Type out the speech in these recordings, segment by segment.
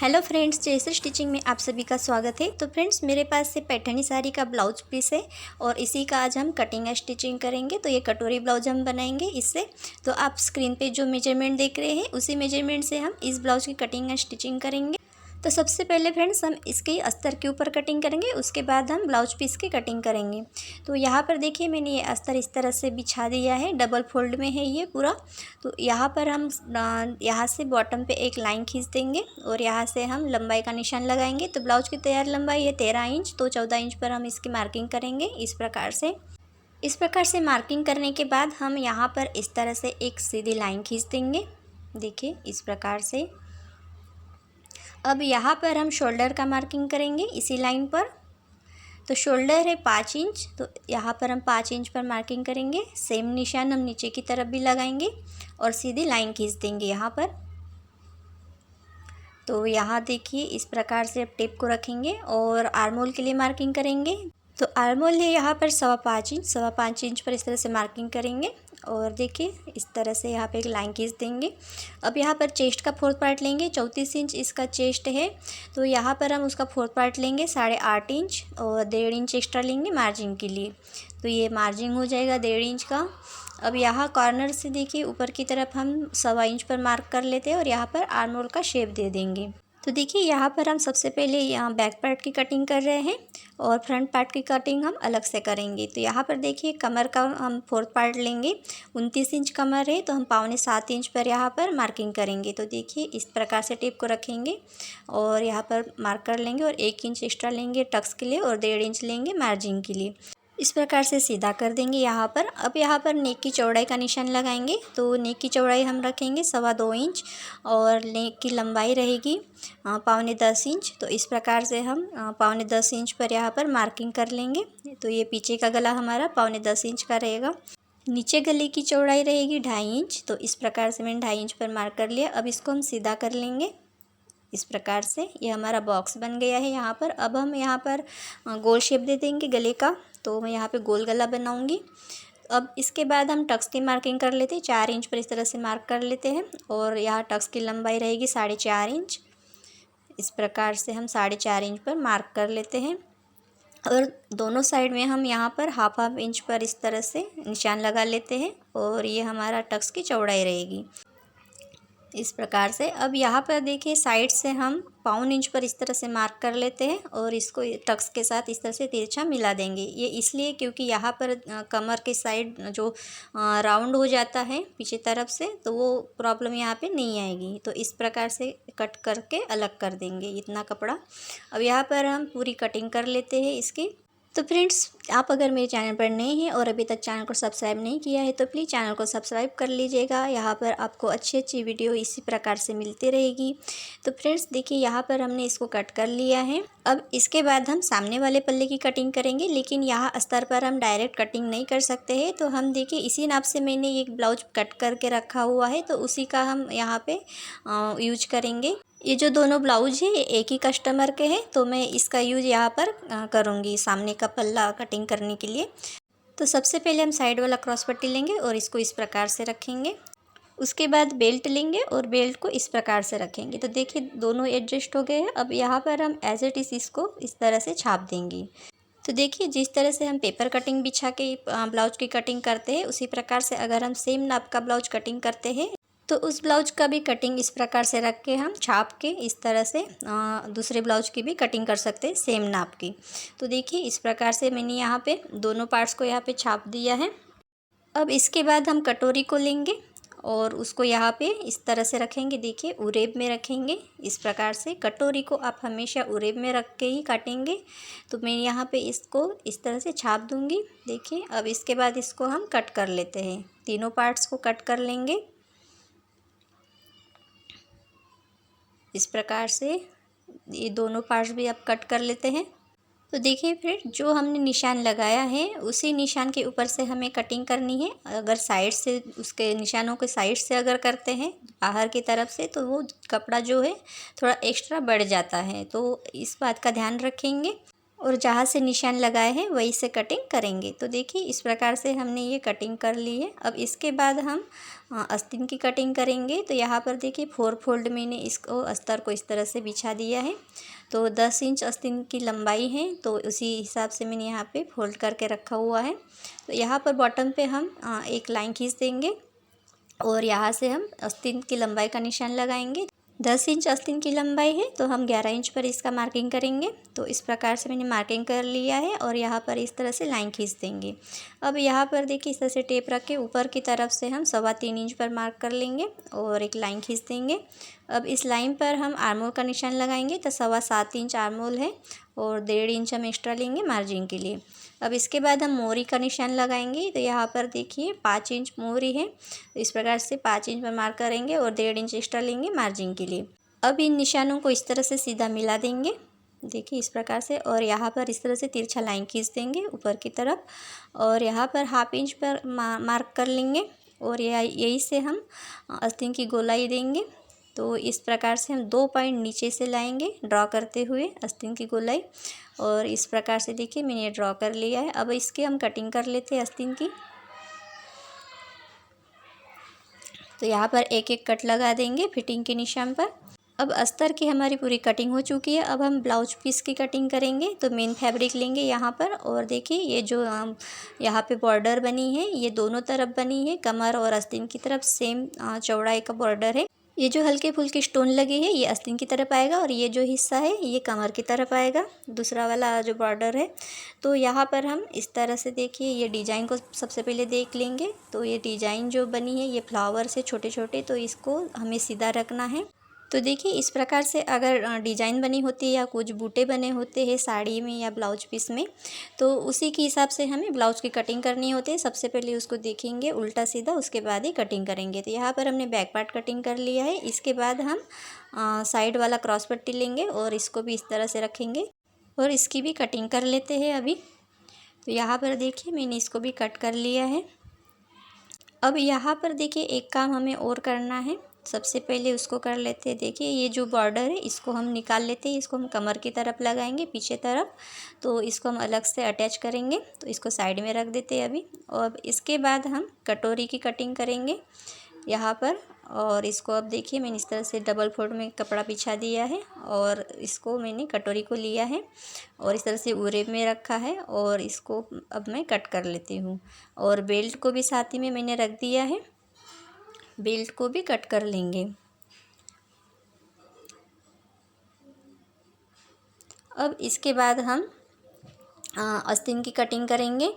Hello friends, जैसे stitching में आप सभी का स्वागत है। तो फ्रेंड्स, मेरे पास से पैठनी साड़ी का ब्लाउज पीस है और इसी का आज हम कटिंग स्टिचिंग करेंगे। तो ये कटोरी ब्लाउज हम बनाएंगे इससे। तो आप स्क्रीन पे जो मेजरमेंट देख रहे हैं उसी मेजरमेंट से हम इस ब्लाउज की कटिंग स्टिचिंग करेंगे। तो सबसे पहले फ्रेंड्स हम इसके अस्तर के ऊपर कटिंग करेंगे, उसके बाद हम ब्लाउज पीस की कटिंग करेंगे। तो यहाँ पर देखिए मैंने ये अस्तर इस तरह से बिछा दिया है, डबल फोल्ड में है ये पूरा। तो यहाँ पर हम यहाँ से बॉटम पे एक लाइन खींच देंगे और यहाँ से हम लंबाई का निशान लगाएंगे। तो ब्लाउज की तैयार लंबाई है 13 इंच, तो 14 इंच पर हम इसकी मार्किंग करेंगे इस प्रकार से मार्किंग करने के बाद हम यहाँ पर इस तरह से एक सीधी लाइन खींच देंगे, देखिए इस प्रकार से। अब यहाँ पर हम शोल्डर का मार्किंग करेंगे इसी लाइन पर। तो शोल्डर है 5 इंच, तो यहाँ पर हम 5 इंच पर मार्किंग करेंगे। सेम निशान हम नीचे की तरफ भी लगाएंगे और सीधी लाइन खींच देंगे यहाँ पर। तो यहाँ देखिए इस प्रकार से अब टेप को रखेंगे और आर्म होल के लिए मार्किंग करेंगे। तो आर्म होल है यहाँ पर 5.25 इंच पर इस तरह से मार्किंग करेंगे और देखिए इस तरह से यहाँ पे एक लाइन खींच देंगे। अब यहाँ पर चेस्ट का 4th पार्ट लेंगे, 34 इंच इसका चेस्ट है। तो यहाँ पर हम उसका 4th पार्ट लेंगे 8.5 इंच और 1.5 इंच एक्स्ट्रा लेंगे मार्जिन के लिए। तो ये मार्जिन हो जाएगा 1.5 इंच का। अब यहाँ कॉर्नर से देखिए ऊपर की तरफ हम 1.25 इंच पर मार्क कर लेते हैं और यहाँ पर आर्म होल का शेप दे देंगे। तो देखिए यहाँ पर हम सबसे पहले यहाँ बैक पार्ट की कटिंग कर रहे हैं और फ्रंट पार्ट की कटिंग हम अलग से करेंगे। तो यहाँ पर देखिए कमर का हम 4th पार्ट लेंगे, 29 इंच कमर है, तो हम 6.25 इंच पर यहाँ पर मार्किंग करेंगे। तो देखिए इस प्रकार से टेप को रखेंगे और यहाँ पर मार्क कर लेंगे और 1 इंच एक्स्ट्रा लेंगे टक्स के लिए और 1.5 इंच लेंगे मार्जिन के लिए। इस प्रकार से सीधा कर देंगे यहाँ पर। अब यहाँ पर नेक की चौड़ाई का निशान लगाएंगे। तो नेक की चौड़ाई हम रखेंगे 2.25 इंच और नेक की लंबाई रहेगी 9.25 इंच। तो इस प्रकार से हम 9.25 इंच पर यहाँ पर मार्किंग कर लेंगे। तो ये पीछे का गला हमारा 9.25 इंच का रहेगा। नीचे गले की चौड़ाई रहेगी 2.5 इंच। तो इस प्रकार से मैंने 2.5 इंच पर मार्क कर लिया। अब इसको हम सीधा कर लेंगे इस प्रकार से। ये हमारा बॉक्स बन गया है यहाँ पर। अब हम यहाँ पर गोल शेप दे देंगे गले का। तो मैं यहाँ पे गोल गला बनाऊँगी। अब इसके बाद हम टक्स की मार्किंग कर लेते हैं, 4 इंच पर इस तरह से मार्क कर लेते हैं और यहाँ टक्स की लंबाई रहेगी 4.5 इंच। इस प्रकार से हम 4.5 इंच पर मार्क कर लेते हैं और दोनों साइड में हम यहाँ पर हाफ इंच पर इस तरह से निशान लगा लेते हैं और ये हमारा टक्स की चौड़ाई रहेगी इस प्रकार से। अब यहाँ पर देखिए साइड से हम 1.25 इंच पर इस तरह से मार्क कर लेते हैं और इसको टक्स के साथ इस तरह से तिरछा मिला देंगे। ये इसलिए क्योंकि यहाँ पर कमर के साइड जो राउंड हो जाता है पीछे तरफ से, तो वो प्रॉब्लम यहाँ पे नहीं आएगी। तो इस प्रकार से कट करके अलग कर देंगे इतना कपड़ा। अब यहाँ पर हम पूरी कटिंग कर लेते हैं इसकी। तो फ्रेंड्स, आप अगर मेरे चैनल पर नए हैं और अभी तक चैनल को सब्सक्राइब नहीं किया है तो प्लीज़ चैनल को सब्सक्राइब कर लीजिएगा। यहाँ पर आपको अच्छी अच्छी वीडियो इसी प्रकार से मिलती रहेगी। तो फ्रेंड्स देखिए यहाँ पर हमने इसको कट कर लिया है। अब इसके बाद हम सामने वाले पल्ले की कटिंग करेंगे, लेकिन यहाँ अस्तर पर हम डायरेक्ट कटिंग नहीं कर सकते हैं। तो हम देखिए इसी नाप से मैंने एक ब्लाउज कट करके रखा हुआ है, तो उसी का हम यहाँ पे यूज करेंगे। ये जो दोनों ब्लाउज है ये एक ही कस्टमर के हैं, तो मैं इसका यूज यहाँ पर करूँगी सामने का पल्ला कटिंग करने के लिए। तो सबसे पहले हम साइड वाला क्रॉस पट्टी लेंगे और इसको इस प्रकार से रखेंगे। उसके बाद बेल्ट लेंगे और बेल्ट को इस प्रकार से रखेंगे। तो देखिए दोनों एडजस्ट हो गए हैं। अब यहाँ पर हम एज इट इज़ इसको इस तरह से छाप देंगे। तो देखिए जिस तरह से हम पेपर कटिंग बिछा के ब्लाउज की कटिंग करते हैं, उसी प्रकार से अगर हम सेम नाप का ब्लाउज कटिंग करते हैं तो उस ब्लाउज का भी कटिंग इस प्रकार से रख के हम छाप के इस तरह से दूसरे ब्लाउज की भी कटिंग कर सकते हैं सेम नाप की। तो देखिए इस प्रकार से मैंने यहाँ पे दोनों पार्ट्स को यहाँ पे छाप दिया है। अब इसके बाद हम कटोरी को लेंगे और उसको यहाँ पे इस तरह से रखेंगे। देखिए उरेब में रखेंगे इस प्रकार से। कटोरी को आप हमेशा उरेब में रख के ही काटेंगे। तो मैं यहाँ पे इसको इस तरह से छाप दूँगी। देखिए अब इसके बाद इसको हम कट कर लेते हैं, तीनों पार्ट्स को कट कर लेंगे इस प्रकार से। ये दोनों पार्ट्स भी अब कट कर लेते हैं। तो देखिए फिर जो हमने निशान लगाया है उसी निशान के ऊपर से हमें कटिंग करनी है। अगर साइड से उसके निशानों के साइड से अगर करते हैं बाहर की तरफ से, तो वो कपड़ा जो है थोड़ा एक्स्ट्रा बढ़ जाता है। तो इस बात का ध्यान रखेंगे। और जहाँ से निशान लगाए हैं वहीं से कटिंग करेंगे। तो देखिए इस प्रकार से हमने ये कटिंग कर ली है। अब इसके बाद हम आस्तीन की कटिंग करेंगे। तो यहाँ पर देखिए 4 फोल्ड मैंने इसको अस्तर को इस तरह से बिछा दिया है। तो 10 इंच आस्तीन की लंबाई है, तो उसी हिसाब से मैंने यहाँ पे फोल्ड करके रखा हुआ है। तो यहाँ पर बॉटम पे हम एक लाइन खींच देंगे और यहाँ से हम आस्तीन की लंबाई का निशान लगाएंगे। 10 इंच आस्तीन की लंबाई है, तो हम 11 इंच पर इसका मार्किंग करेंगे। तो इस प्रकार से मैंने मार्किंग कर लिया है और यहाँ पर इस तरह से लाइन खींच देंगे। अब यहाँ पर देखिए इस तरह से टेप रख के ऊपर की तरफ से हम 3.25 इंच पर मार्क कर लेंगे और एक लाइन खींच देंगे। अब इस लाइन पर हम आर्मोल का निशान लगाएंगे। तो 7.25 इंच आर्मोल है और 1.5 इंच हम एक्स्ट्रा लेंगे मार्जिन के लिए। अब इसके बाद हम मोरी का निशान लगाएंगे। तो यहाँ पर देखिए 5 इंच मोरी है, तो इस प्रकार से 5 इंच पर मार्क करेंगे और 1.5 इंच एक्स्ट्रा लेंगे मार्जिन के लिए। अब इन निशानों को इस तरह से सीधा मिला देंगे, देखिए इस प्रकार से, और यहाँ पर इस तरह से तिरछा लाइन खींच देंगे ऊपर की तरफ और यहाँ पर 1/2 इंच पर मार्क कर लेंगे और यही से हम आस्तीन की गोलाई देंगे। तो इस प्रकार से हम 2 पॉइंट नीचे से लाएंगे ड्रॉ करते हुए आस्तीन की गोलाई, और इस प्रकार से देखिए मैंने ड्रॉ कर लिया है। अब इसके हम कटिंग कर लेते हैं आस्तीन की। तो यहाँ पर एक एक कट लगा देंगे फिटिंग के निशान पर। अब अस्तर की हमारी पूरी कटिंग हो चुकी है। अब हम ब्लाउज पीस की कटिंग करेंगे। तो मेन फैब्रिक लेंगे यहाँ पर, और देखिए ये जो यहाँ पे बॉर्डर बनी है ये दोनों तरफ बनी है, कमर और आस्तीन की तरफ सेम चौड़ाई का बॉर्डर है। ये जो हल्के फुल्के स्टोन लगे हैं ये आस्तीन की तरफ आएगा और ये जो हिस्सा है ये कमर की तरफ आएगा, दूसरा वाला जो बॉर्डर है। तो यहाँ पर हम इस तरह से देखिए ये डिज़ाइन को सबसे पहले देख लेंगे। तो ये डिज़ाइन जो बनी है ये फ्लावर से छोटे छोटे, तो इसको हमें सीधा रखना है। तो देखिए इस प्रकार से अगर डिज़ाइन बनी होती है या कुछ बूटे बने होते हैं साड़ी में या ब्लाउज पीस में, तो उसी के हिसाब से हमें ब्लाउज की कटिंग करनी होती है। सबसे पहले उसको देखेंगे उल्टा सीधा, उसके बाद ही कटिंग करेंगे। तो यहाँ पर हमने बैक पार्ट कटिंग कर लिया है। इसके बाद हम साइड वाला क्रॉस पट्टी लेंगे और इसको भी इस तरह से रखेंगे और इसकी भी कटिंग कर लेते हैं अभी। तो यहाँ पर देखिए मैंने इसको भी कट कर लिया है। अब यहाँ पर देखिए एक काम हमें और करना है, सबसे पहले उसको कर लेते हैं। देखिए ये जो बॉर्डर है इसको हम निकाल लेते हैं, इसको हम कमर की तरफ लगाएंगे पीछे तरफ। तो इसको हम अलग से अटैच करेंगे, तो इसको साइड में रख देते हैं अभी। और इसके बाद हम कटोरी की कटिंग करेंगे यहाँ पर, और इसको अब देखिए मैंने इस तरह से डबल फोल्ड में कपड़ा बिछा दिया है और इसको मैंने कटोरी को लिया है और इस तरह से उरे में रखा है और इसको अब मैं कट कर लेती हूँ। और बेल्ट को भी साथ ही में मैंने रख दिया है, बेल्ट को भी कट कर लेंगे। अब इसके बाद हम आस्तीन की कटिंग करेंगे।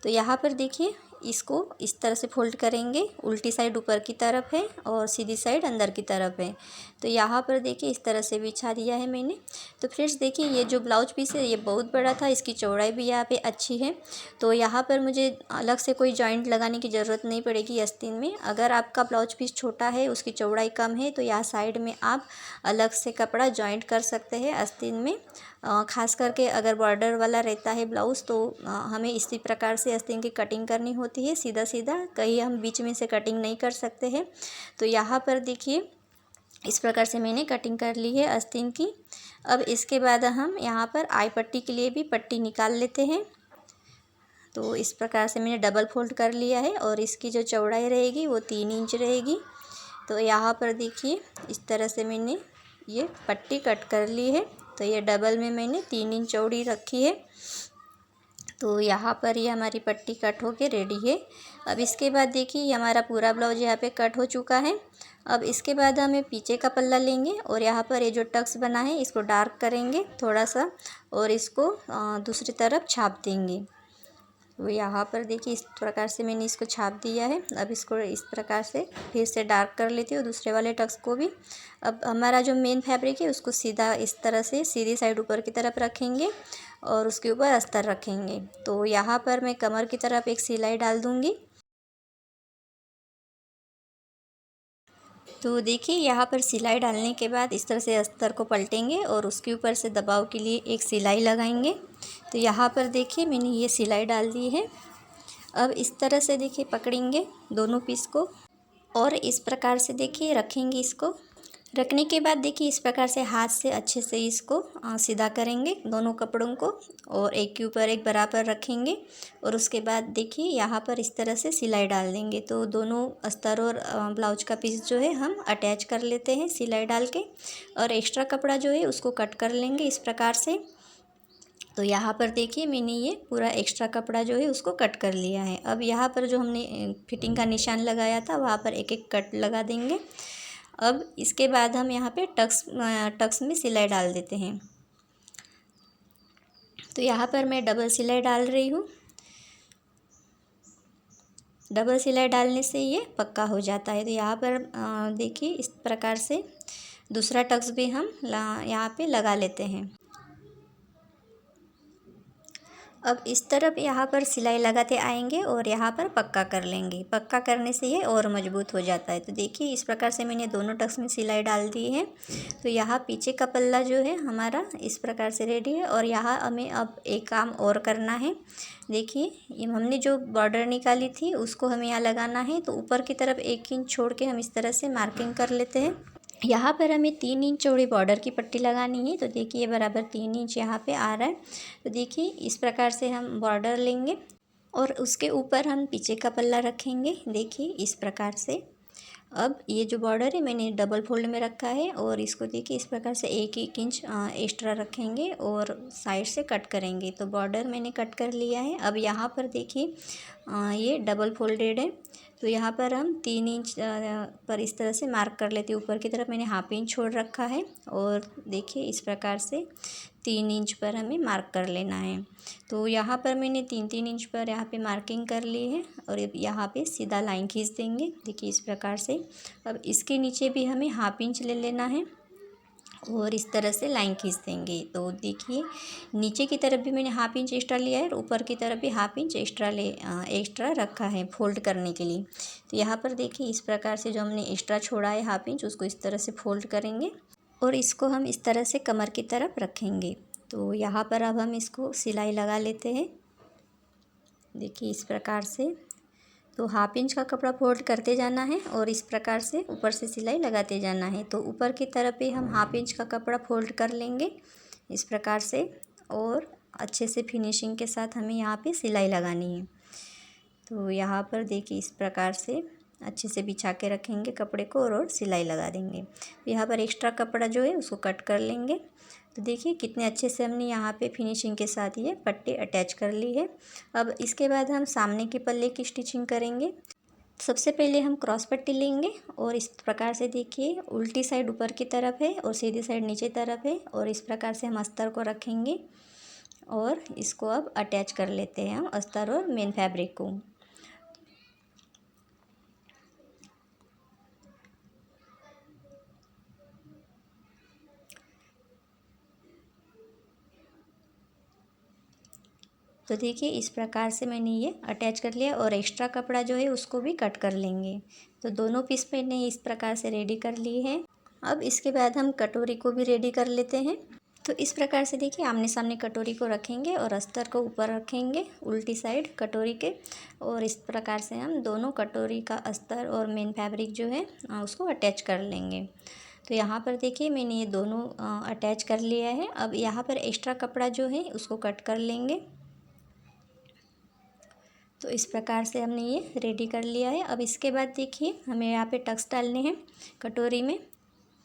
तो यहाँ पर देखिए इसको इस तरह से फोल्ड करेंगे, उल्टी साइड ऊपर की तरफ है और सीधी साइड अंदर की तरफ है। तो यहाँ पर देखिए इस तरह से बिछा दिया है मैंने। तो फ्रेंड्स देखिए ये जो ब्लाउज पीस है ये बहुत बड़ा था, इसकी चौड़ाई भी यहाँ पे अच्छी है। तो यहाँ पर मुझे अलग से कोई जॉइंट लगाने की ज़रूरत नहीं पड़ेगी आस्तीन में। अगर आपका ब्लाउज पीस छोटा है, उसकी चौड़ाई कम है, तो यहाँ साइड में आप अलग से कपड़ा जॉइंट कर सकते हैं आस्तीन में। ख़ास करके अगर बॉर्डर वाला रहता है ब्लाउज़, तो हमें इसी प्रकार से आस्तीन की कटिंग करनी होती है, सीधा सीधा, कहीं हम बीच में से कटिंग नहीं कर सकते हैं। तो यहाँ पर देखिए इस प्रकार से मैंने कटिंग कर ली है आस्तीन की। अब इसके बाद हम यहाँ पर आई पट्टी के लिए भी पट्टी निकाल लेते हैं। तो इस प्रकार से मैंने डबल फोल्ड कर लिया है और इसकी जो चौड़ाई रहेगी वो 3 इंच रहेगी। तो यहाँ पर देखिए इस तरह से मैंने ये पट्टी कट कर ली है। तो ये डबल में मैंने 3 इंच चौड़ी रखी है। तो यहाँ पर ये हमारी पट्टी कट होके रेडी है। अब इसके बाद देखिए ये हमारा पूरा ब्लाउज यहाँ पे कट हो चुका है। अब इसके बाद हमें पीछे का पल्ला लेंगे और यहाँ पर ये जो टक्स बना है इसको डार्क करेंगे थोड़ा सा और इसको दूसरी तरफ छाप देंगे। तो यहाँ पर देखिए इस प्रकार से मैंने इसको छाप दिया है। अब इसको इस प्रकार से फिर से डार्क कर लेती हूँ दूसरे वाले टक्स को भी। अब हमारा जो मेन फैब्रिक है उसको सीधा इस तरह से सीधी साइड ऊपर की तरफ रखेंगे और उसके ऊपर अस्तर रखेंगे। तो यहाँ पर मैं कमर की तरफ एक सिलाई डाल दूँगी। तो देखिए यहाँ पर सिलाई डालने के बाद इस तरह से अस्तर को पलटेंगे और उसके ऊपर से दबाव के लिए एक सिलाई लगाएंगे। तो यहाँ पर देखिए मैंने ये सिलाई डाल दी है। अब इस तरह से देखिए पकड़ेंगे दोनों पीस को और इस प्रकार से देखिए रखेंगे इसको। रखने के बाद देखिए इस प्रकार से हाथ से अच्छे से इसको सीधा करेंगे दोनों कपड़ों को, और एक के ऊपर एक बराबर रखेंगे। और उसके बाद देखिए यहाँ पर इस तरह से सिलाई डाल देंगे। तो दोनों अस्तर और ब्लाउज का पीस जो है हम अटैच कर लेते हैं सिलाई डाल के, और एक्स्ट्रा कपड़ा जो है उसको कट कर लेंगे इस प्रकार से। तो यहाँ पर देखिए मैंने ये पूरा एक्स्ट्रा कपड़ा जो है उसको कट कर लिया है। अब यहाँ पर जो हमने फिटिंग का निशान लगाया था वहाँ पर एक एक कट लगा देंगे। अब इसके बाद हम यहाँ पे टक्स में सिलाई डाल देते हैं। तो यहाँ पर मैं डबल सिलाई डाल रही हूँ। डबल सिलाई डालने से ये पक्का हो जाता है। तो यहाँ पर देखिए इस प्रकार से दूसरा टक्स भी हम यहाँ पे लगा लेते हैं। अब इस तरफ यहाँ पर सिलाई लगाते आएंगे और यहाँ पर पक्का कर लेंगे। पक्का करने से ये और मजबूत हो जाता है। तो देखिए इस प्रकार से मैंने दोनों टक्स में सिलाई डाल दी है। तो यहाँ पीछे का पल्ला जो है हमारा इस प्रकार से रेडी है। और यहाँ हमें अब एक काम और करना है। देखिए ये हमने जो बॉर्डर निकाली थी उसको हमें यहाँ लगाना है। तो ऊपर की तरफ 1 इंच छोड़ के हम इस तरह से मार्किंग कर लेते हैं। यहाँ पर हमें 3 इंच चौड़ी बॉर्डर की पट्टी लगानी है। तो देखिए ये बराबर 3 इंच यहाँ पे आ रहा है। तो देखिए इस प्रकार से हम बॉर्डर लेंगे और उसके ऊपर हम पीछे का पल्ला रखेंगे। देखिए इस प्रकार से। अब ये जो बॉर्डर है मैंने डबल फोल्ड में रखा है, और इसको देखिए इस प्रकार से 1-1 इंच एक्स्ट्रा रखेंगे और साइड से कट करेंगे। तो बॉर्डर मैंने कट कर लिया है। अब यहाँ पर देखिए ये डबल फोल्डेड है। तो यहाँ पर हम 3 इंच पर इस तरह से मार्क कर लेते हैं। ऊपर की तरफ मैंने हाफ इंच छोड़ रखा है, और देखिए इस प्रकार से 3 इंच पर हमें मार्क कर लेना है। तो यहाँ पर मैंने 3-3 इंच पर यहाँ पे मार्किंग कर ली है, और यहाँ पे सीधा लाइन खींच देंगे। देखिए इस प्रकार से। अब इसके नीचे भी हमें हाफ इंच ले लेना है और इस तरह से लाइन खींच देंगे। तो देखिए नीचे की तरफ भी मैंने हाफ इंच एक्स्ट्रा लिया है और ऊपर की तरफ भी हाफ इंच एक्स्ट्रा रखा है फोल्ड करने के लिए। तो यहाँ पर देखिए इस प्रकार से जो हमने एक्स्ट्रा छोड़ा है हाफ इंच, उसको इस तरह से फोल्ड करेंगे और इसको हम इस तरह से कमर की तरफ रखेंगे। तो यहाँ पर अब हम इसको सिलाई लगा लेते हैं। देखिए इस प्रकार से। तो हाफ इंच का कपड़ा फोल्ड करते जाना है और इस प्रकार से ऊपर से सिलाई लगाते जाना है। तो ऊपर की तरफ भी हम हाफ इंच का कपड़ा फोल्ड कर लेंगे इस प्रकार से, और अच्छे से फिनिशिंग के साथ हमें यहाँ पे सिलाई लगानी है। तो यहाँ पर देखिए इस प्रकार से अच्छे से बिछा के रखेंगे कपड़े को और सिलाई लगा देंगे। यहाँ पर एक्स्ट्रा कपड़ा जो है उसको कट कर लेंगे। तो देखिए कितने अच्छे से हमने यहाँ पे फिनिशिंग के साथ ये पट्टी अटैच कर ली है। अब इसके बाद हम सामने के पल्ले की स्टिचिंग करेंगे। सबसे पहले हम क्रॉस पट्टी लेंगे और इस प्रकार से देखिए उल्टी साइड ऊपर की तरफ है और सीधी साइड नीचे तरफ है, और इस प्रकार से हम अस्तर को रखेंगे और इसको अब अटैच कर लेते हैं हम अस्तर और मेन फैब्रिक को। तो देखिए इस प्रकार से मैंने ये अटैच कर लिया, और एक्स्ट्रा कपड़ा जो है उसको भी कट कर लेंगे। तो दोनों पीस मैंने इस प्रकार से रेडी कर ली है। अब इसके बाद हम कटोरी को भी रेडी कर लेते हैं। तो इस प्रकार से देखिए आमने सामने कटोरी को रखेंगे और अस्तर को ऊपर रखेंगे उल्टी साइड कटोरी के, और इस प्रकार से हम दोनों कटोरी का अस्तर और मेन फैब्रिक जो है उसको अटैच कर लेंगे। तो यहाँ पर देखिए मैंने ये दोनों अटैच कर लिया है। अब यहाँ पर एक्स्ट्रा कपड़ा जो है उसको कट कर लेंगे। तो इस प्रकार से हमने ये रेडी कर लिया है। अब इसके बाद देखिए हमें यहाँ पे टक्स डालने हैं कटोरी में।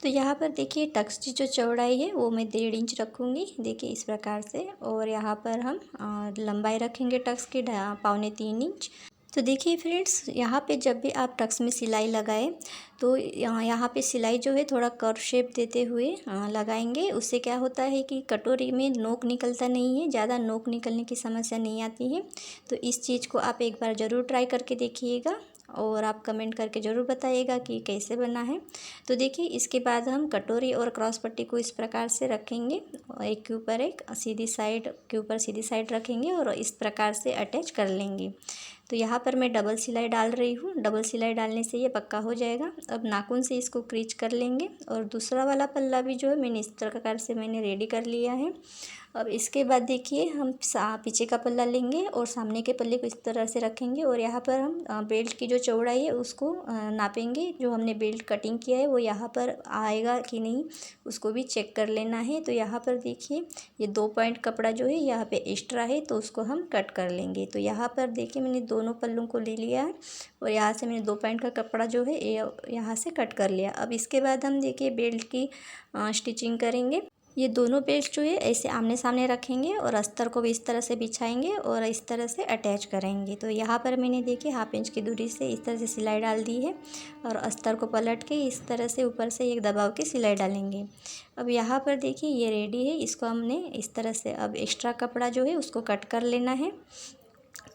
तो यहाँ पर देखिए टक्स की जो चौड़ाई है वो मैं 1.5 इंच रखूँगी। देखिए इस प्रकार से, और यहाँ पर हम लंबाई रखेंगे टक्स की 2.25 इंच। तो देखिए फ्रेंड्स, यहाँ पे जब भी आप टक्स में सिलाई लगाएं तो यहाँ पे सिलाई जो है थोड़ा कर्व शेप देते हुए लगाएंगे। उससे क्या होता है कि कटोरी में नोक निकलता नहीं है, ज़्यादा नोक निकलने की समस्या नहीं आती है। तो इस चीज़ को आप एक बार ज़रूर ट्राई करके देखिएगा और आप कमेंट करके ज़रूर बताइएगा कि कैसे बना है। तो देखिए इसके बाद हम कटोरी और क्रॉस पट्टी को इस प्रकार से रखेंगे, एक के ऊपर एक सीधी साइड के ऊपर सीधी साइड रखेंगे और इस प्रकार से अटैच कर लेंगे। तो यहाँ पर मैं डबल सिलाई डाल रही हूँ। डबल सिलाई डालने से ये पक्का हो जाएगा। अब नाखून से इसको क्रीच कर लेंगे और दूसरा वाला पल्ला भी जो है मैंने इस प्रकार से मैंने रेडी कर लिया है। अब इसके बाद देखिए हम पीछे का पल्ला लेंगे और सामने के पल्ले को इस तरह से रखेंगे और यहाँ पर हम बेल्ट की जो चौड़ाई है उसको नापेंगे। जो हमने बेल्ट कटिंग किया है वो यहाँ पर आएगा कि नहीं उसको भी चेक कर लेना है। तो यहाँ पर देखिए ये 2 पॉइंट कपड़ा जो है यहाँ पे एक्स्ट्रा है तो उसको हम कट कर लेंगे। तो यहाँ पर देखिए मैंने दोनों पल्लों को ले लिया है और यहाँ से मैंने 2 पॉइंट का कपड़ा जो है यहाँ से कट कर लिया। अब इसके बाद हम देखिए बेल्ट की स्टिचिंग करेंगे। ये दोनों बेल्ट जो है ऐसे आमने सामने रखेंगे और अस्तर को भी इस तरह से बिछाएंगे और इस तरह से अटैच करेंगे। तो यहाँ पर मैंने देखिए 1/2 इंच की दूरी से इस तरह से सिलाई डाल दी है और अस्तर को पलट के इस तरह से ऊपर से एक दबाव की सिलाई डालेंगे। अब यहाँ पर देखिए ये रेडी है। इसको हमने इस तरह से अब एक्स्ट्रा कपड़ा जो है उसको कट कर लेना है।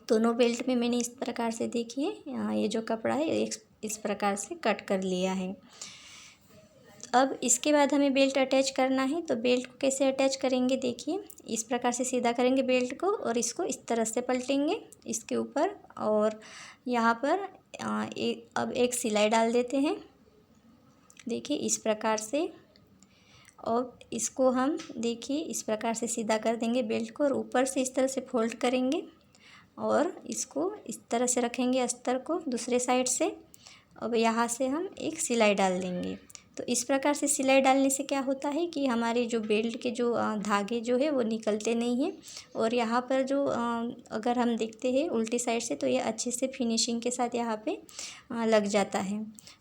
दोनों बेल्ट में मैंने इस प्रकार से देखिए ये जो कपड़ा है इस प्रकार से कट कर लिया है। अब इसके बाद हमें बेल्ट अटैच करना है। तो बेल्ट को कैसे अटैच करेंगे देखिए इस प्रकार से सीधा करेंगे बेल्ट को और इसको इस तरह से पलटेंगे इसके ऊपर और यहाँ पर अब एक सिलाई डाल देते हैं। देखिए इस प्रकार से और इसको हम देखिए इस प्रकार से सीधा कर देंगे बेल्ट को और ऊपर से इस तरह से फोल्ड करेंगे और इसको इस तरह से रखेंगे अस्तर को दूसरे साइड से। अब यहाँ से हम एक सिलाई डाल देंगे। तो इस प्रकार से सिलाई डालने से क्या होता है कि हमारे जो बेल्ट के जो धागे जो है वो निकलते नहीं हैं और यहाँ पर जो अगर हम देखते हैं उल्टी साइड से तो ये अच्छे से फिनिशिंग के साथ यहाँ पे लग जाता है।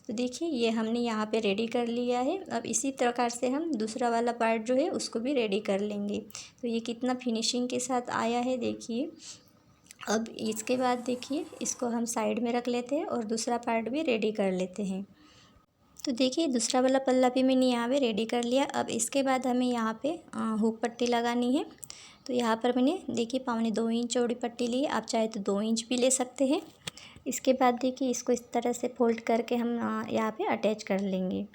तो देखिए ये हमने यहाँ पे रेडी कर लिया है। अब इसी प्रकार से हम दूसरा वाला पार्ट जो है उसको भी रेडी कर लेंगे। तो ये कितना फिनिशिंग के साथ आया है देखिए। अब इसके बाद देखिए इसको हम साइड में रख लेते हैं और दूसरा पार्ट भी रेडी कर लेते हैं। तो देखिए दूसरा वाला पल्ला भी मैंने यहाँ पे रेडी कर लिया। अब इसके बाद हमें यहाँ पे हुक पट्टी लगानी है। तो यहाँ पर मैंने देखिए 1.25 इंच चौड़ी पट्टी ली है। आप चाहे तो 2 इंच भी ले सकते हैं। इसके बाद देखिए इसको इस तरह से फोल्ड करके हम यहाँ पे अटैच कर लेंगे।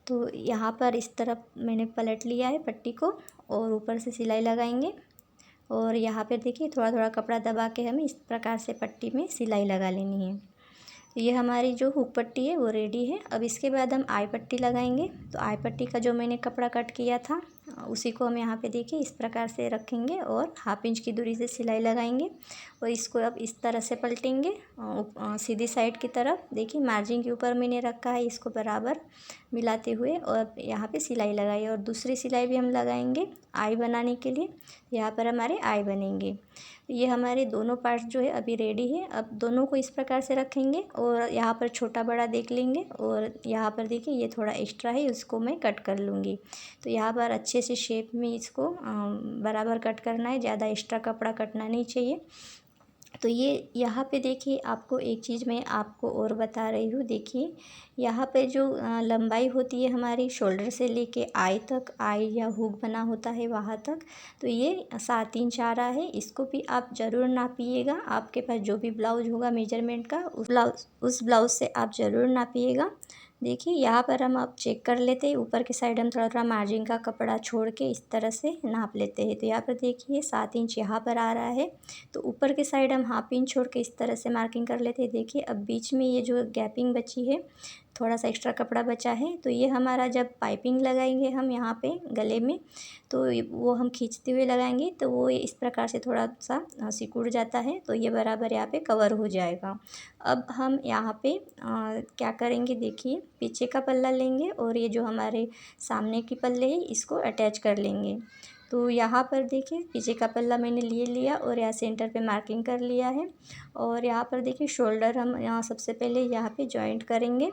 तो यहाँ पर इस तरफ मैंने पलट लिया है पट्टी को और ऊपर से सिलाई लगाएंगे और यहाँ पर देखिए थोड़ा थोड़ा कपड़ा दबा के हमें इस प्रकार से पट्टी में सिलाई लगा लेनी है। ये हमारी जो हुक पट्टी है वो रेडी है। अब इसके बाद हम आई पट्टी लगाएंगे। तो आई पट्टी का जो मैंने कपड़ा कट किया था उसी को हम यहाँ पे देखिए इस प्रकार से रखेंगे और 1/2 इंच की दूरी से सिलाई लगाएंगे और इसको अब इस तरह से पलटेंगे सीधी साइड की तरफ। देखिए मार्जिन के ऊपर मैंने रखा है इसको बराबर मिलाते हुए और यहाँ पे सिलाई लगाई और दूसरी सिलाई भी हम लगाएंगे आई बनाने के लिए। यहाँ पर हमारे आई बनेंगे। ये हमारे दोनों पार्ट जो है अभी रेडी है। अब दोनों को इस प्रकार से रखेंगे और यहाँ पर छोटा बड़ा देख लेंगे और यहाँ पर देखिए ये थोड़ा एक्स्ट्रा है उसको मैं कट कर लूँगी। तो यहाँ पर अच्छे से शेप में इसको बराबर कट करना है। ज़्यादा एक्स्ट्रा कपड़ा कटना नहीं चाहिए। तो ये यहाँ पे देखिए आपको एक चीज़ मैं आपको और बता रही हूँ। देखिए यहाँ पे जो लंबाई होती है हमारी शोल्डर से लेके आई तक, आई या हुक बना होता है वहाँ तक, तो ये 7 इंच आ रहा है। इसको भी आप ज़रूर नापिएगा। आपके पास जो भी ब्लाउज होगा मेजरमेंट का उस ब्लाउज से आप ज़रूर नापिएगा। देखिए यहाँ पर हम अब चेक कर लेते हैं। ऊपर की साइड हम थोड़ा थोड़ा मार्जिन का कपड़ा छोड़ के इस तरह से नाप लेते हैं। तो यहाँ पर देखिए 7 इंच यहाँ पर आ रहा है। तो ऊपर की साइड हम 1/2 इंच छोड़ के इस तरह से मार्किंग कर लेते हैं। देखिए अब बीच में ये जो गैपिंग बची है थोड़ा सा एक्स्ट्रा कपड़ा बचा है तो ये हमारा जब पाइपिंग लगाएंगे हम यहाँ पे गले में तो वो हम खींचते हुए लगाएंगे तो वो इस प्रकार से थोड़ा सा सिकुड़ जाता है। तो ये बराबर यहाँ पे कवर हो जाएगा। अब हम यहाँ पे क्या करेंगे देखिए पीछे का पल्ला लेंगे और ये जो हमारे सामने की पल्ले है इसको अटैच कर लेंगे। तो यहाँ पर देखिए पीछे का पल्ला मैंने लिया और यहाँ सेंटर पे मार्किंग कर लिया है और यहाँ पर देखिए शोल्डर हम यहाँ सबसे पहले यहाँ पे जॉइंट करेंगे।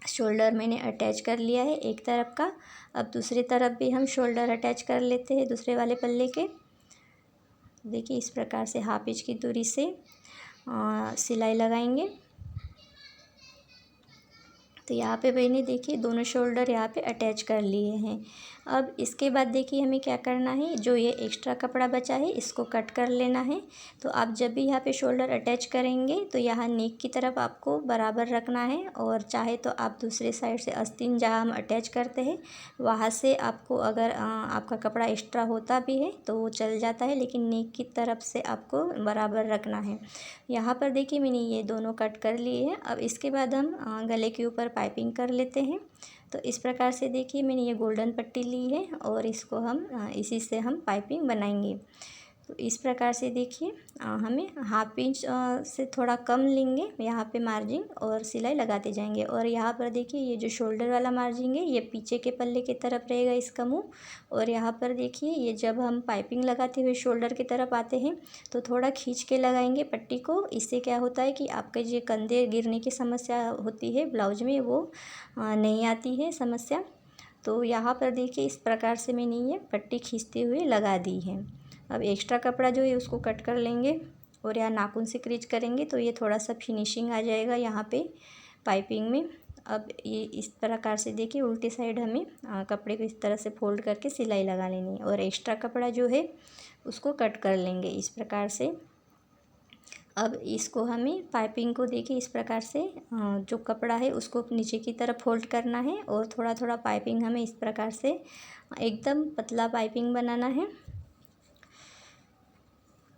शोल्डर मैंने अटैच कर लिया है एक तरफ का। अब दूसरी तरफ भी हम शोल्डर अटैच कर लेते हैं दूसरे वाले पल्ले के। देखिए इस प्रकार से 1/2 इंच की दूरी से सिलाई लगाएंगे। तो यहाँ पे मैंने देखिए दोनों शोल्डर यहाँ पे अटैच कर लिए हैं। अब इसके बाद देखिए हमें क्या करना है, जो ये एक्स्ट्रा कपड़ा बचा है इसको कट कर लेना है। तो आप जब भी यहाँ पे शोल्डर अटैच करेंगे तो यहाँ नेक की तरफ आपको बराबर रखना है, और चाहे तो आप दूसरे साइड से आस्तीन जहाँ हम अटैच करते हैं वहाँ से आपको अगर आपका कपड़ा एक्स्ट्रा होता भी है तो वो चल जाता है, लेकिन नेक की तरफ से आपको बराबर रखना है। यहाँ पर देखिए मैंने ये दोनों कट कर लिए हैं। अब इसके बाद हम गले के ऊपर पाइपिंग कर लेते हैं। तो इस प्रकार से देखिए मैंने ये गोल्डन पट्टी ली है और इसको हम इसी से हम पाइपिंग बनाएंगे। तो इस प्रकार से देखिए हमें हाफ इंच से थोड़ा कम लेंगे यहाँ पे मार्जिन, और सिलाई लगाते जाएंगे। और यहाँ पर देखिए ये जो शोल्डर वाला मार्जिन है ये पीछे के पल्ले की तरफ रहेगा इसका मुँह। और यहाँ पर देखिए ये जब हम पाइपिंग लगाते हुए शोल्डर की तरफ आते हैं तो थोड़ा खींच के लगाएंगे पट्टी को। इससे क्या होता है कि आपके जो कंधे गिरने की समस्या होती है ब्लाउज में वो नहीं आती है समस्या। तो यहाँ पर देखिए इस प्रकार से मैंने ये पट्टी खींचते हुए लगा दी है। अब एक्स्ट्रा कपड़ा जो है उसको कट कर लेंगे और यहाँ नाखून से क्रीज करेंगे तो ये थोड़ा सा फिनिशिंग आ जाएगा यहाँ पे पाइपिंग में। अब ये इस प्रकार से देखिए उल्टी साइड हमें कपड़े को इस तरह से फोल्ड करके सिलाई लगा लेनी है, और एक्स्ट्रा कपड़ा जो है उसको कट कर लेंगे इस प्रकार से। अब इसको हमें पाइपिंग को देखिए इस प्रकार से जो कपड़ा है उसको नीचे की तरफ फोल्ड करना है, और थोड़ा थोड़ा पाइपिंग हमें इस प्रकार से एकदम पतला पाइपिंग बनाना है।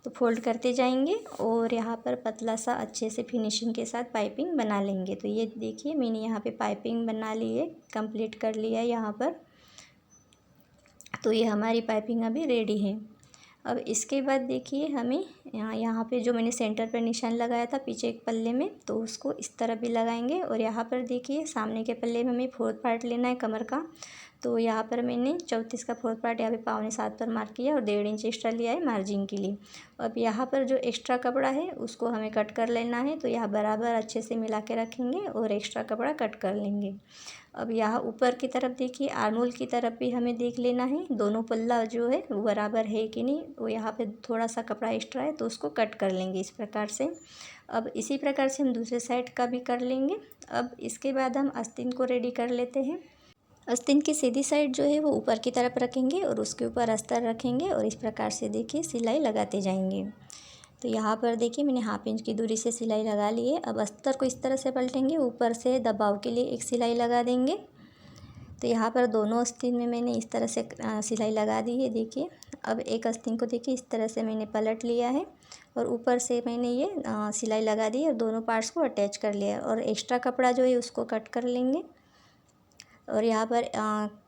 तो फोल्ड करते जाएंगे और यहाँ पर पतला सा अच्छे से फिनिशिंग के साथ पाइपिंग बना लेंगे। तो ये देखिए मैंने यहाँ पे पाइपिंग बना ली है, कंप्लीट कर लिया है यहाँ पर। तो ये हमारी पाइपिंग अभी रेडी है। अब इसके बाद देखिए हमें यहाँ पे जो मैंने सेंटर पर निशान लगाया था पीछे एक पल्ले में, तो उसको इस तरह भी लगाएंगे। और यहाँ पर देखिए सामने के पल्ले में हमें 4th पार्ट लेना है कमर का। तो यहाँ पर मैंने 34 का 4th पार्ट यहाँ पे 6.25 पर मार्क किया और 1.5 इंच एक्स्ट्रा लिया है मार्जिन के लिए। अब यहाँ पर जो एक्स्ट्रा कपड़ा है उसको हमें कट कर लेना है। तो यहाँ बराबर अच्छे से मिला के रखेंगे और एक्स्ट्रा कपड़ा कट कर लेंगे। अब यहाँ ऊपर की तरफ देखिए आर्मोल की तरफ भी हमें देख लेना है दोनों पल्ला जो है वो बराबर है कि नहीं। वो यहाँ पे थोड़ा सा कपड़ा एक्स्ट्रा है तो उसको कट कर लेंगे इस प्रकार से। अब इसी प्रकार से हम दूसरे साइड का भी कर लेंगे। अब इसके बाद हम आस्तीन को रेडी कर लेते हैं। आस्तीन की सीधी साइड जो है वो ऊपर की तरफ रखेंगे और उसके ऊपर अस्तर रखेंगे, और इस प्रकार से देखिए सिलाई लगाते जाएंगे। तो यहाँ पर देखिए मैंने हाफ इंच की दूरी से सिलाई लगा ली है। अब अस्तर को इस तरह से पलटेंगे, ऊपर से दबाव के लिए एक सिलाई लगा देंगे। तो यहाँ पर दोनों आस्तीन में मैंने इस तरह से सिलाई लगा दी है देखिए। अब एक आस्तीन को देखिए इस तरह से मैंने पलट लिया है और ऊपर से मैंने ये सिलाई लगा दी है और दोनों पार्ट्स को अटैच कर लिया है। और एक्स्ट्रा कपड़ा जो है उसको कट कर लेंगे और यहाँ पर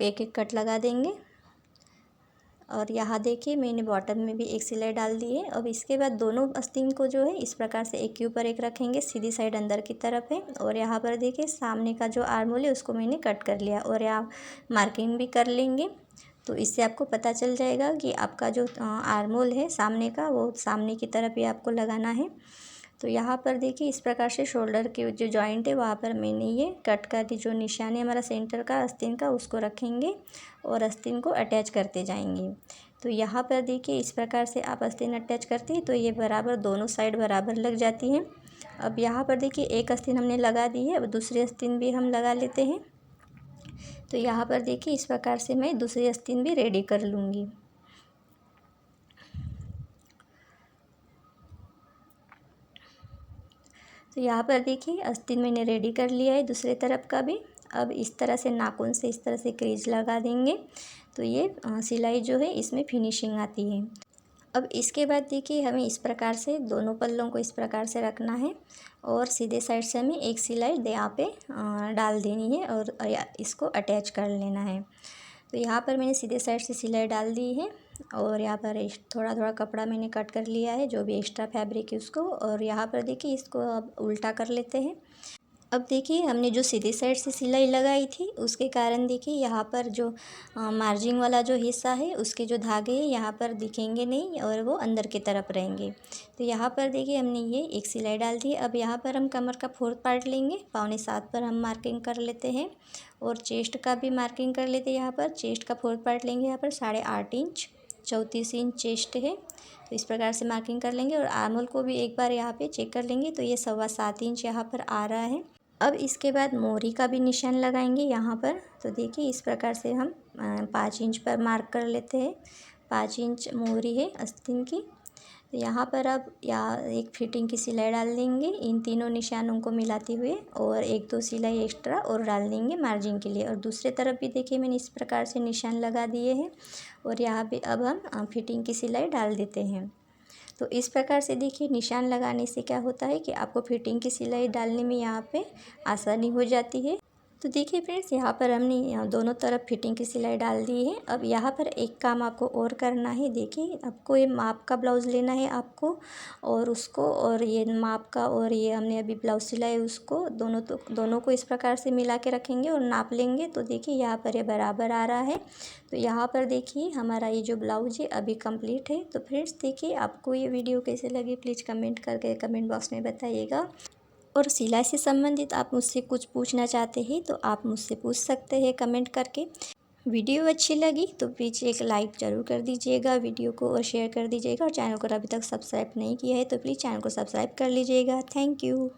एक एक कट लगा देंगे। और यहाँ देखिए मैंने बॉटम में भी एक सिलाई डाल दी है। अब इसके बाद दोनों आस्तीन को जो है इस प्रकार से एक के ऊपर एक रखेंगे, सीधी साइड अंदर की तरफ है। और यहाँ पर देखिए सामने का जो आर्मोल है उसको मैंने कट कर लिया और यहाँ मार्किंग भी कर लेंगे। तो इससे आपको पता चल जाएगा कि आपका जो आर्मोल है सामने का वो सामने की तरफ ही आपको लगाना है। तो यहाँ पर देखिए इस प्रकार से शोल्डर के जो जॉइंट है वहाँ पर मैंने ये कट कर दी, जो निशान है हमारा सेंटर का आस्तीन का उसको रखेंगे और आस्तीन को अटैच करते जाएंगे। तो यहाँ पर देखिए इस प्रकार से आप आस्तीन अटैच करती है तो ये बराबर दोनों साइड बराबर लग जाती हैं। अब यहाँ पर देखिए एक आस्तीन हमने लगा दी है, अब दूसरी आस्तीन भी हम लगा लेते हैं। तो यहाँ पर देखिए इस प्रकार से मैं दूसरी आस्तीन भी रेडी कर लूँगी। तो यहाँ पर देखिए आस्तीन मैंने रेडी कर लिया है दूसरे तरफ का भी। अब इस तरह से नाखून से इस तरह से क्रीज लगा देंगे तो ये सिलाई जो है इसमें फिनिशिंग आती है। अब इसके बाद देखिए हमें इस प्रकार से दोनों पल्लों को इस प्रकार से रखना है और सीधे साइड से हमें एक सिलाई यहाँ पे डाल देनी है और इसको अटैच कर लेना है। तो यहाँ पर मैंने सीधे साइड से सिलाई डाल दी है और यहाँ पर थोड़ा थोड़ा कपड़ा मैंने कट कर लिया है जो भी एक्स्ट्रा फैब्रिक है उसको। और यहाँ पर देखिए इसको अब उल्टा कर लेते हैं। अब देखिए हमने जो सीधी साइड से सिलाई लगाई थी उसके कारण देखिए यहाँ पर जो मार्जिन वाला जो हिस्सा है उसके जो धागे हैं यहाँ पर दिखेंगे नहीं और वो अंदर की तरफ रहेंगे। तो यहाँ पर देखिए हमने ये एक सिलाई डाल दी है। अब यहाँ पर हम कमर का 4th पार्ट लेंगे, 6.25 पर हम मार्किंग कर लेते हैं और चेस्ट का भी मार्किंग कर लेते हैं। यहाँ पर चेस्ट का 4th पार्ट लेंगे, यहाँ पर 8.5 इंच 34 इंच चेस्ट है। तो इस प्रकार से मार्किंग कर लेंगे और आर्मोल को भी एक बार यहाँ पे चेक कर लेंगे। तो ये 7.25 इंच यहाँ पर आ रहा है। अब इसके बाद मोरी का भी निशान लगाएंगे यहाँ पर। तो देखिए इस प्रकार से हम 5 इंच पर मार्क कर लेते हैं। 5 इंच मोरी है आस्तीन की। तो यहाँ पर अब एक फिटिंग की सिलाई डाल देंगे इन तीनों निशानों को मिलाते हुए, और 1-2 सिलाई एक्स्ट्रा और डाल देंगे मार्जिन के लिए। और दूसरे तरफ भी देखिए मैंने इस प्रकार से निशान लगा दिए हैं, और यहाँ पे अब हम फिटिंग की सिलाई डाल देते हैं। तो इस प्रकार से देखिए निशान लगाने से क्या होता है कि आपको फिटिंग की सिलाई डालने में यहाँ पे आसानी हो जाती है। तो देखिए फ्रेंड्स, यहाँ पर हमने दोनों तरफ फिटिंग की सिलाई डाल दी है। अब यहाँ पर एक काम आपको और करना है। देखिए आपको ये माप का ब्लाउज़ लेना है आपको, और उसको और ये माप का और ये हमने अभी ब्लाउज़ सिलाई उसको दोनों को इस प्रकार से मिला के रखेंगे और नाप लेंगे। तो देखिए यहाँ पर ये बराबर आ रहा है। तो यहाँ पर देखिए हमारा ये जो ब्लाउज है अभी कंप्लीट है। तो फ्रेंड्स देखिए आपको ये वीडियो कैसे लगी प्लीज़ कमेंट करके कमेंट बॉक्स में बताइएगा। और सिलाई से संबंधित आप मुझसे कुछ पूछना चाहते हैं तो आप मुझसे पूछ सकते हैं कमेंट करके। वीडियो अच्छी लगी तो प्लीज़ एक लाइक ज़रूर कर दीजिएगा वीडियो को, और शेयर कर दीजिएगा। और चैनल को अभी तक सब्सक्राइब नहीं किया है तो प्लीज़ चैनल को सब्सक्राइब कर लीजिएगा। Thank you.